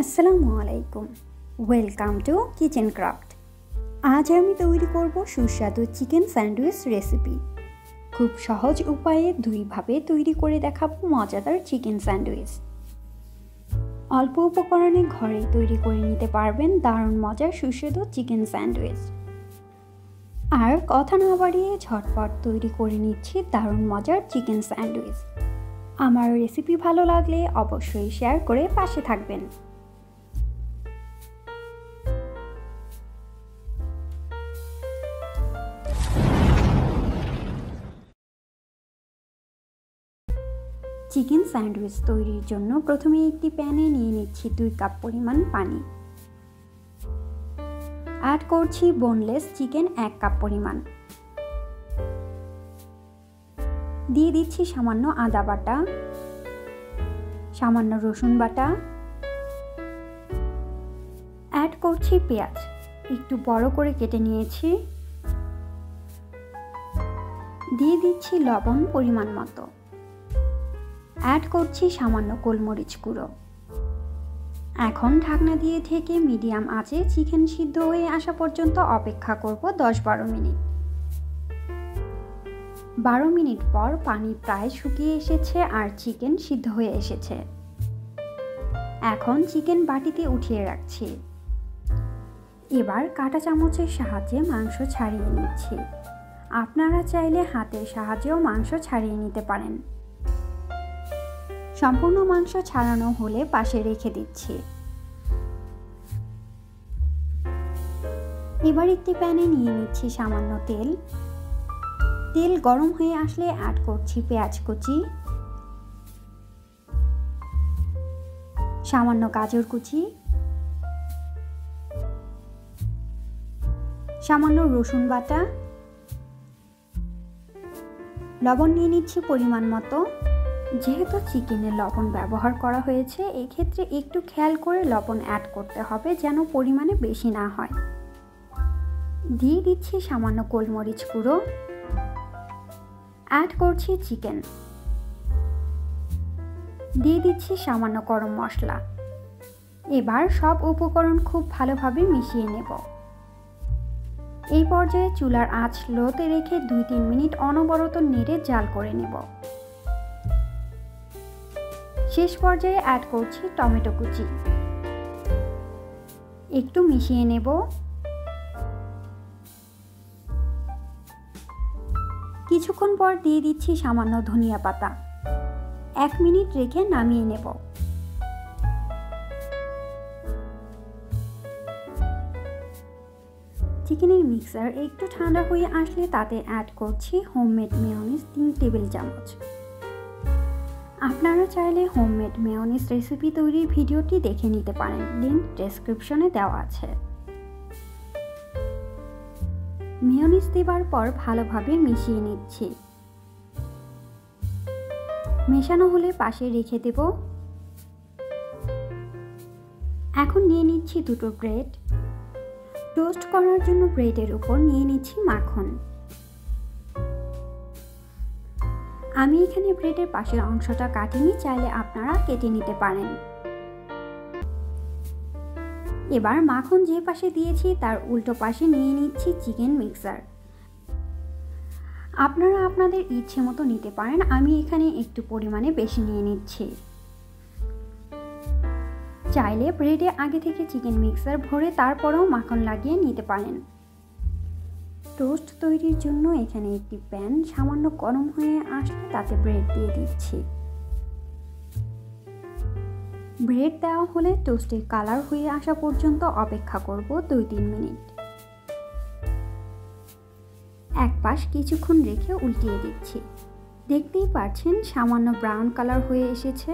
আসসালামু আলাইকুম, welcome to kitchen craft. আজ আমি তৈরি করব সুস্বাদু চিকেন স্যান্ডউইচ রেসিপি। খুব সহজ উপায়ে দুইভাবে তৈরি করে দেখাবো মজাদার চিকেন স্যান্ডউইচ। অল্প উপকরণে ঘরে তৈরি করে নিতে পারবেন দারুণ মজার সুস্বাদু চিকেন স্যান্ডউইচ। আর কথা না বাড়িয়ে ঝটপট তৈরি করে নিচ্ছি দারুণ মজার চিকেন স্যান্ডউইচ। আমার রেসিপি ভালো লাগলে অবশ্যই শেয়ার করে পাশে থাকবেন। চিকেন স্যান্ডউইচ তৈরির জন্য প্রথমে একটি প্যানে নিয়ে নিচ্ছি 2 কাপ পরিমাণ পানি। অ্যাড করছি বোনলেস চিকেন 1 কাপ পরিমাণ। দিয়ে দিচ্ছি সামান্য আদা বাটা, সামান্য রসুন বাটা, অ্যাড করছি পেঁয়াজ, একটু বড় করে কেটে নিয়েছি। দিয়ে দিচ্ছি লবণ পরিমাণ মতো। অ্যাড করছি সামান্য গোলমরিচ গুঁড়ো। এখন ঢাকনা দিয়ে ঢেকে মিডিয়াম আঁচে চিকেন সিদ্ধ হয়ে আসা পর্যন্ত অপেক্ষা করব 10-12 মিনিট। 12 মিনিট পর পানি প্রায় শুকিয়ে এসেছে আর চিকেন সিদ্ধ হয়ে এসেছে। এখন চিকেন বাটিতে উঠিয়ে রাখছি। এবার কাঁটা চামচের সাহায্যে মাংস ছাড়িয়ে নিচ্ছি। আপনারা চাইলে হাতের সাহায্যেও মাংস ছাড়িয়ে নিতে পারেন। সম্পূর্ণ মাংস ছাড়ানো হলে পাশে রেখে দিচ্ছি। এবার একটি প্যানে নিয়ে নিচ্ছি সামান্য তেল। তেল গরম হয়ে আসলে অ্যাড করছি পেঁয়াজ কুচি, সামান্য গাজর কুচি, সামান্য রসুন বাটা, লবণ নিয়ে নিচ্ছি পরিমাণ মতো। যেহেতু চিকেনে লবণ ব্যবহার করা হয়েছে, এক্ষেত্রে একটু খেয়াল করে লবণ অ্যাড করতে হবে যেন পরিমাণে বেশি না হয়। দিয়ে দিচ্ছি সামান্য গোলমরিচ গুঁড়ো, অ্যাড করছি চিকেন, দিয়ে দিচ্ছি সামান্য গরম মশলা। এবার সব উপকরণ খুব ভালোভাবে মিশিয়ে নেব। এই পর্যায়ে চুলার আঁচ লোতে রেখে 2-3 মিনিট অনবরত নেড়ে জাল করে নেব। শেষ পর্যায়ে অ্যাড করছি টমেটো কুচি, একটু মিশিয়ে নেব। কিছুক্ষণ পর দিয়ে দিচ্ছি সামান্য ধনিয়া পাতা। 1 মিনিট রেখে নামিয়ে নেব। চিকেনের মিক্সার একটু ঠান্ডা হয়ে আসলে তাতে অ্যাড করছি হোমমেড মেয়োনিজ 3 টেবিল চামচ। আপনারা চাইলে হোমমেড মেয়োনিজ রেসিপি তৈরির ভিডিওটি দেখে নিতে পারেন, লিংক ডেসক্রিপশনে দেওয়া আছে। মেয়োনিজ দেওয়ার পর ভালোভাবে মিশিয়ে নিচ্ছি। মেশানো হলে পাশে রেখে দেব। এখন নিয়ে নিচ্ছি 2টো ব্রেড। টোস্ট করার জন্য ব্রেডের উপর নিয়ে নিচ্ছি মাখন। আমি এখানে ব্রেডের পাশের অংশটা কাটিনি, চাইলে আপনারা কেটে নিতে পারেন। এবার মাখন যে পাশে দিয়েছি তার উল্টো পাশে নিয়ে নিচ্ছি চিকেন মিক্সার। আপনারা আপনাদের ইচ্ছে মতো নিতে পারেন, আমি এখানে একটু পরিমাণে বেশি নিয়ে নিচ্ছি। চাইলে ব্রেডে আগে থেকে চিকেন মিক্সার ভরে তারপরেও মাখন লাগিয়ে নিতে পারেন। টোস্ট তৈরির জন্য এখানে একটি প্যান সামান্য গরম হয়ে আসলে তাতে ব্রেড দিয়ে দিচ্ছি। ব্রেড দেওয়া হলে টোস্টের কালার হয়ে আসা পর্যন্ত অপেক্ষা করব 2-3 মিনিট। এক পাশ কিছুক্ষণ রেখে উল্টিয়ে দিচ্ছি। দেখতেই পাচ্ছেন সামান্য ব্রাউন কালার হয়ে এসেছে।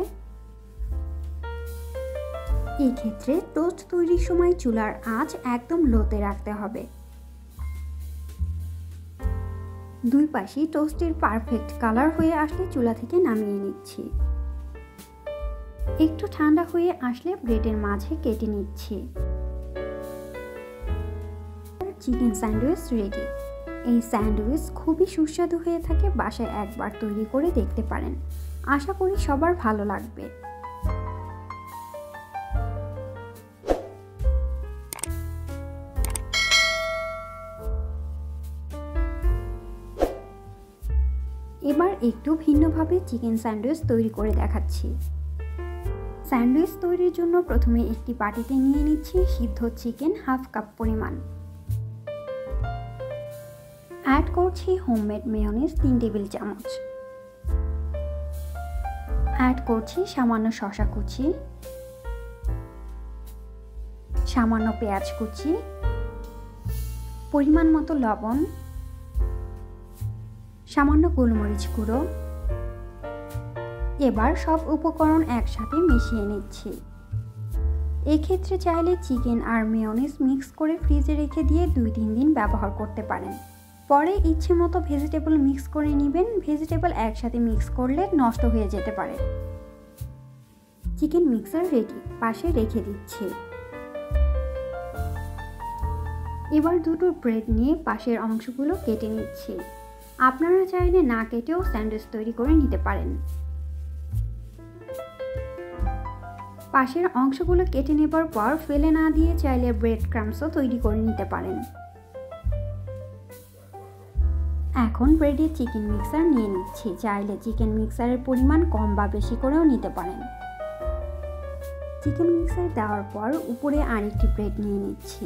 এই ক্ষেত্রে টোস্ট তৈরির সময় চুলার আঁচ একদম লোতে রাখতে হবে। দুই পাশই টোস্টের পারফেক্ট কালার হয়ে আসলে চুলা থেকে নামিয়ে নিচ্ছি। একটু ঠান্ডা হয়ে আসলে ব্রেডের মাঝে কেটে নিচ্ছি। Chicken sandwich ready. এই স্যান্ডউইচ খুবই সুস্বাদু হয়ে থাকে, বাসায় একবার তৈরি করে দেখতে পারেন। আশা করি সবার ভালো লাগবে। এবার একটু ভিন্নভাবে চিকেন স্যান্ডউইচ তৈরি করে দেখাচ্ছি। স্যান্ডউইচ তৈরির জন্য প্রথমে একটি বাটিতে নিয়ে নিচ্ছি সিদ্ধ চিকেন হাফ কাপ পরিমাণ। অ্যাড করছি হোমমেড মেয়োনিজ 3 টেবিল চামচ। অ্যাড করছি সামান্য শসা কুচি, সামান্য পেঁয়াজ কুচি, পরিমাণ মতো লবণ, সামান্য গোলমরিচ গুঁড়ো। এবার সব উপকরণ একসাথে মিশিয়ে নিচ্ছি। এক্ষেত্রে চাইলে চিকেন আর মেয়োনিজ মিক্স করে ফ্রিজে রেখে দিয়ে 2-3 দিন ব্যবহার করতে পারেন। পরে ইচ্ছে মতো ভেজিটেবল মিক্স করে নেবেন। ভেজিটেবল একসাথে মিক্স করলে নষ্ট হয়ে যেতে পারে। চিকেন মিক্সার রেডি, পাশে রেখে দিচ্ছি। এবার দুটো ব্রেড নিয়ে পাশের অংশগুলো কেটে নিচ্ছি। আপনারা চাইলে না কেটেও স্যান্ডউইচ তৈরি করে নিতে পারেন। পাশের অংশগুলো কেটে নেবার পর ফেলে না দিয়ে চাইলে ব্রেড ক্রাম্বসও তৈরি করে নিতে পারেন। এখন ব্রেডে চিকেন মিক্সার নিয়ে নিচ্ছি। চাইলে চিকেন মিক্সারের পরিমাণ কম বা বেশি করেও নিতে পারেন। চিকেন মিক্সার দেওয়ার পর উপরে আরেকটি ব্রেড নিয়ে নিচ্ছি।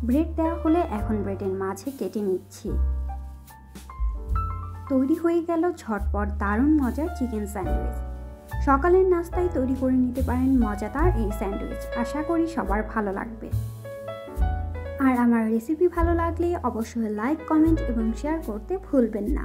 ব্রেড দেওয়া হলে এখন ব্রেডের মাঝে কেটে নিচ্ছি। তৈরি হয়ে গেল ঝটপট দারুণ মজার চিকেন স্যান্ডউইচ। সকালের নাস্তায় তৈরি করে নিতে পারেন মজাদার এই স্যান্ডউইচ। আশা করি সবার ভালো লাগবে। আর আমার রেসিপি ভালো লাগলে অবশ্যই লাইক, কমেন্ট এবং শেয়ার করতে ভুলবেন না।